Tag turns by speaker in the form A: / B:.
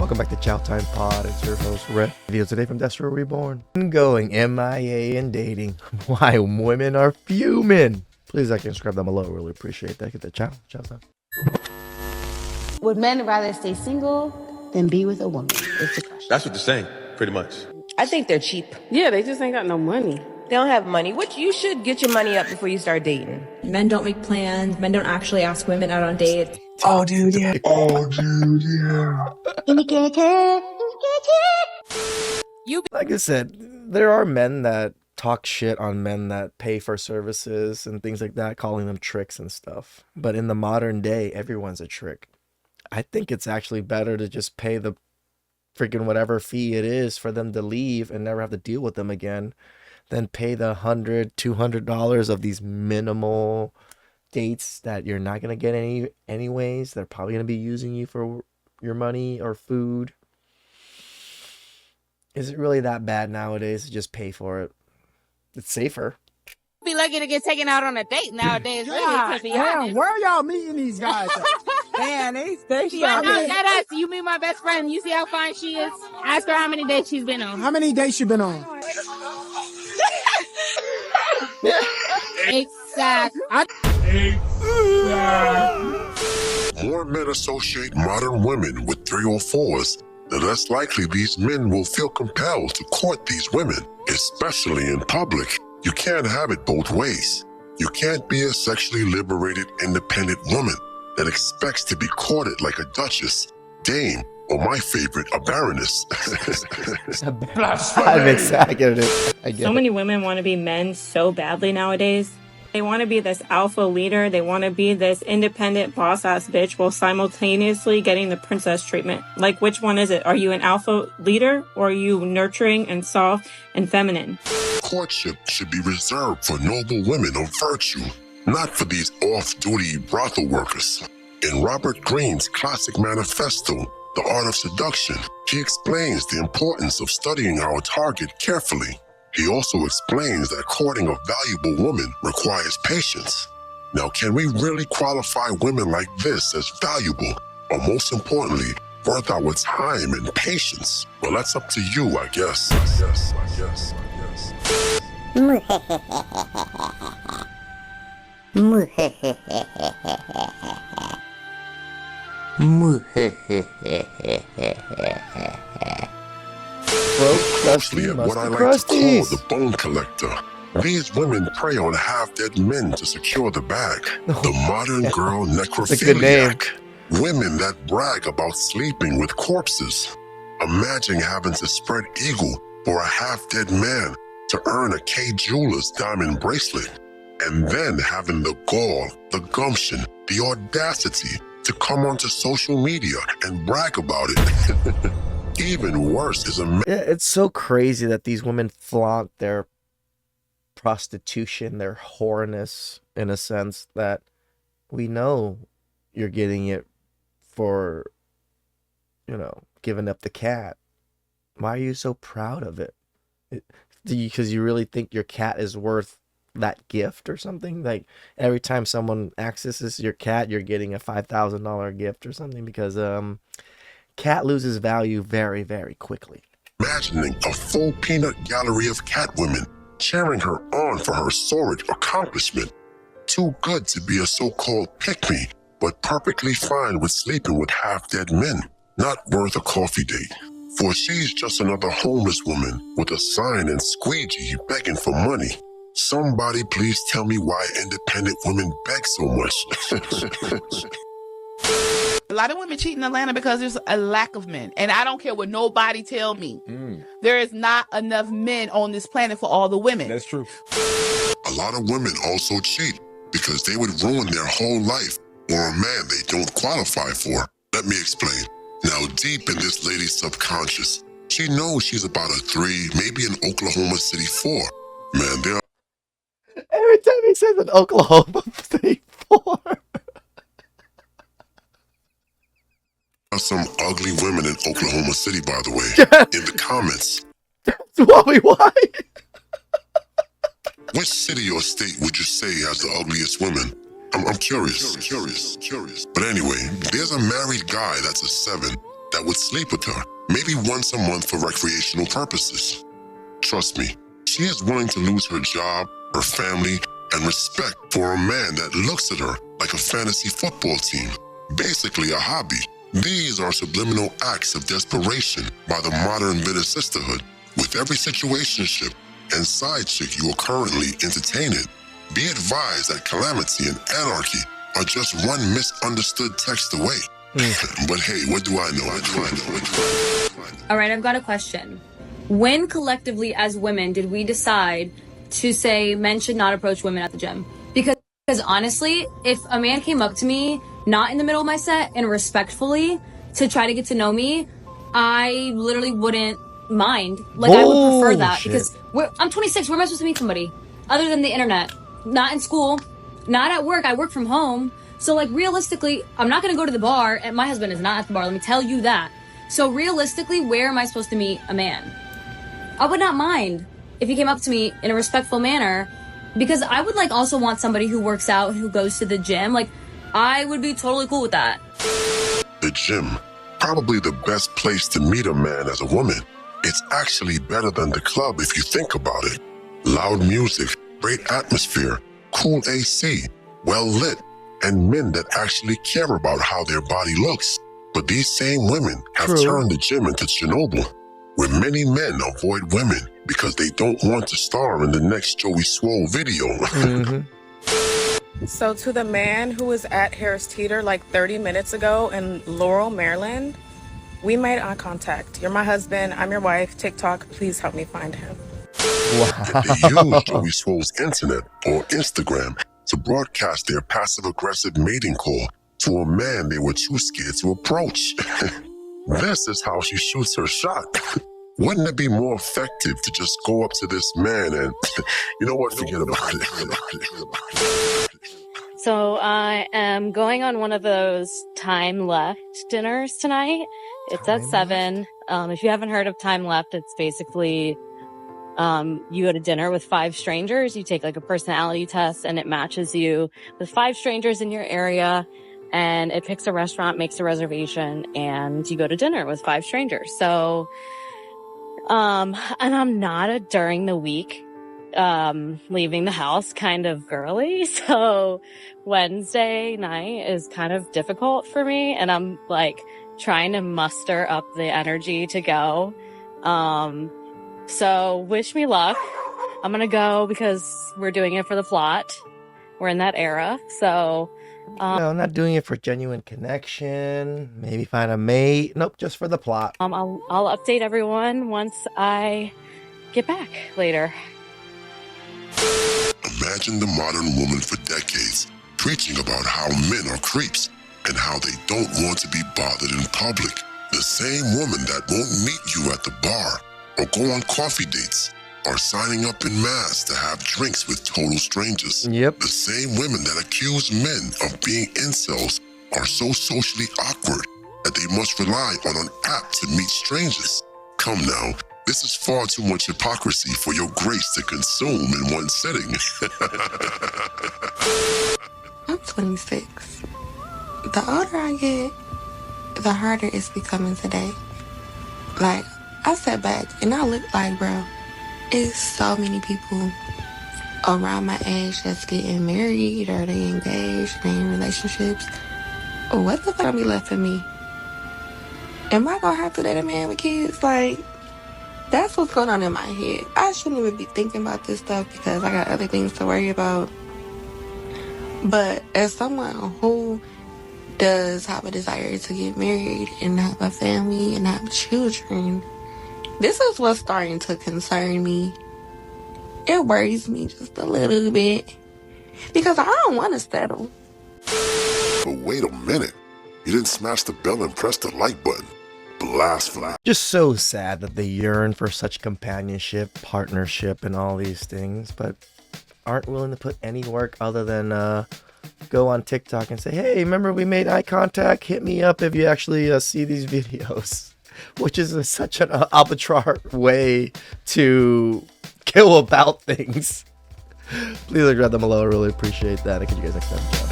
A: Welcome back to Chow Time Pod. It's your host, Red. Video today from Destro Reborn. Going M.I.A. and dating. Why women are fuming. Please like and subscribe down below. Really appreciate that. Get the chow time.
B: Would men rather stay single than be with a woman? Is the question.
C: That's what they're saying, pretty much.
D: I think they're cheap.
E: Yeah, they just ain't got no money.
D: They don't have money. Which you should get your money up before you start dating.
F: Men don't make plans. Men don't actually ask women out on dates.
A: Oh, dude, yeah. Like I said, there are men that talk shit on men that pay for services and things like that, calling them tricks and stuff. But in the modern day, everyone's a trick. I think it's actually better to just pay the freaking whatever fee it is for them to leave and never have to deal with them again than pay the $100, $200 of these minimal dates that you're not going to get anyways. They're probably going to be using you for your money or food. Is it really that bad nowadays to just pay for it? It's safer.
G: Be lucky to get taken out on a date nowadays. Really, to be honest.
H: Where y'all meeting these guys at? Man, they
G: But no, that us. You meet my best friend. You see how fine she is? Ask her how many dates she's been on.
H: How many dates you been on?
G: Exactly.
I: More men associate modern women with 304s, the less likely these men will feel compelled to court these women, especially in public. You can't have it both ways. You can't be a sexually liberated, independent woman that expects to be courted like a duchess, dame, or my favorite, a baroness.
A: I get it.
F: So many women want to be men so badly nowadays. They want to be this alpha leader. They want to be this independent boss-ass bitch while simultaneously getting the princess treatment. Like, which one is it? Are you an alpha leader or are you nurturing and soft and feminine?
I: Courtship should be reserved for noble women of virtue, not for these off-duty brothel workers. In Robert Greene's classic manifesto, The Art of Seduction, he explains the importance of studying our target carefully. He also explains that courting a valuable woman requires patience. Now, can we really qualify women like this as valuable, or most importantly, worth our time and patience? Well, that's up to you, I guess. Mostly at what I like to call the bone collector. These women prey on half-dead men to secure the bag. The modern girl necrophiliac. Women that brag about sleeping with corpses. Imagine having to spread eagle for a half-dead man to earn a K Jewelers diamond bracelet. And then having the gall, the gumption, the audacity to come onto social media and brag about it. Even worse is
A: it's so crazy that these women flaunt their prostitution, their whoreness, in a sense that we know you're getting it for, giving up the cat. Why are you so proud of it? Because you really think your cat is worth that gift or something? Like every time someone accesses your cat, you're getting a $5,000 gift or something because cat loses value very, very quickly.
I: Imagining a full peanut gallery of cat women cheering her on for her sordid accomplishment. Too good to be a so-called pick-me, but perfectly fine with sleeping with half-dead men. Not worth a coffee date. For she's just another homeless woman with a sign and squeegee begging for money. Somebody please tell me why independent women beg so much.
G: A lot of women cheat in Atlanta because there's a lack of men. And I don't care what nobody tell me. There is not enough men on this planet for all the women.
C: That's true.
I: A lot of women also cheat because they would ruin their whole life for a man they don't qualify for. Let me explain. Now, deep in this lady's subconscious, she knows she's about a 3, maybe an Oklahoma City 4. Man, there
A: Every time he says an Oklahoma City 4.
I: are some ugly women in Oklahoma City, by the way, in the comments.
A: That's why.
I: Which city or state would you say has the ugliest women? I'm curious. But anyway, there's a married guy that's a 7, that would sleep with her, maybe once a month for recreational purposes. Trust me, she is willing to lose her job, her family, and respect for a man that looks at her like a fantasy football team, basically a hobby. These are subliminal acts of desperation by the modern bitter sisterhood. With every situationship and side chick you are currently entertaining, be advised that calamity and anarchy are just one misunderstood text away. But hey, what do I know?
C: All right, I've got a question. When collectively as women did we decide to say men should not approach women at the gym? Because honestly, if a man came up to me, not in the middle of my set, and respectfully to try to get to know me, I literally wouldn't mind. Like, I would prefer that because I'm 26. Where am I supposed to meet somebody other than the internet? Not in school, not at work. I work from home. So, like, realistically, I'm not going to go to the bar, and my husband is not at the bar. Let me tell you that. So, realistically, where am I supposed to meet a man? I would not mind if he came up to me in a respectful manner, because I would, like, also want somebody who works out, who goes to the gym. Like, I would be totally cool with that.
I: The gym, probably the best place to meet a man as a woman. It's actually better than the club if you think about it. Loud music, great atmosphere, cool AC, well lit, and men that actually care about how their body looks. But these same women have turned the gym into Chernobyl, where many men avoid women because they don't want to star in the next Joey Swole video.
E: So to the man who was at Harris Teeter like 30 minutes ago in Laurel, Maryland, we made eye contact. You're my husband, I'm your wife. TikTok, please help me find him.
I: Wow. They use Joey Swole's internet or Instagram to broadcast their passive-aggressive mating call to a man they were too scared to approach. This is how she shoots her shot. Wouldn't it be more effective to just go up to this man and, you know what, forget about it.
J: So I am going on one of those time left dinners tonight. It's at 7. If you haven't heard of time left, it's basically you go to dinner with 5 strangers. You take like a personality test and it matches you with 5 strangers in your area, and it picks a restaurant, makes a reservation, and you go to dinner with 5 strangers. So, and I'm not a during the week leaving the house kind of girly. So Wednesday night is kind of difficult for me, and I'm like trying to muster up the energy to go. So wish me luck. I'm gonna go because we're doing it for the plot. We're in that era. So
A: no, I'm not doing it for genuine connection. Maybe find a mate. Nope, just for the plot.
J: I'll update everyone once I get back later.
I: Imagine the modern woman for decades preaching about how men are creeps and how they don't want to be bothered in public. The same woman that won't meet you at the bar or go on coffee dates or signing up in mass to have drinks with total strangers.
A: Yep.
I: The same women that accuse men of being incels are so socially awkward that they must rely on an app to meet strangers. Come now. This is far too much hypocrisy for your grace to consume in one sitting.
K: I'm 26. The older I get, the harder it's becoming today. Like, I sat back and I look like, bro, it's so many people around my age that's getting married or they engaged, they in relationships. What the fuck gonna be left for me? Am I gonna have to date a man with kids? Like, that's what's going on in my head. I shouldn't even be thinking about this stuff because I got other things to worry about. But as someone who does have a desire to get married and have a family and have children, this is what's starting to concern me. It worries me just a little bit because I don't want to settle.
I: But wait a minute. You didn't smash the bell and press the like button. Blasphemy.
A: Just so sad that they yearn for such companionship, partnership, and all these things, but aren't willing to put any work other than go on TikTok and say, hey, remember we made eye contact? Hit me up if you actually see these videos. Which is such an arbitrary way to go about things. Please grab them below. I really appreciate that. I'll catch you guys next time. Ciao.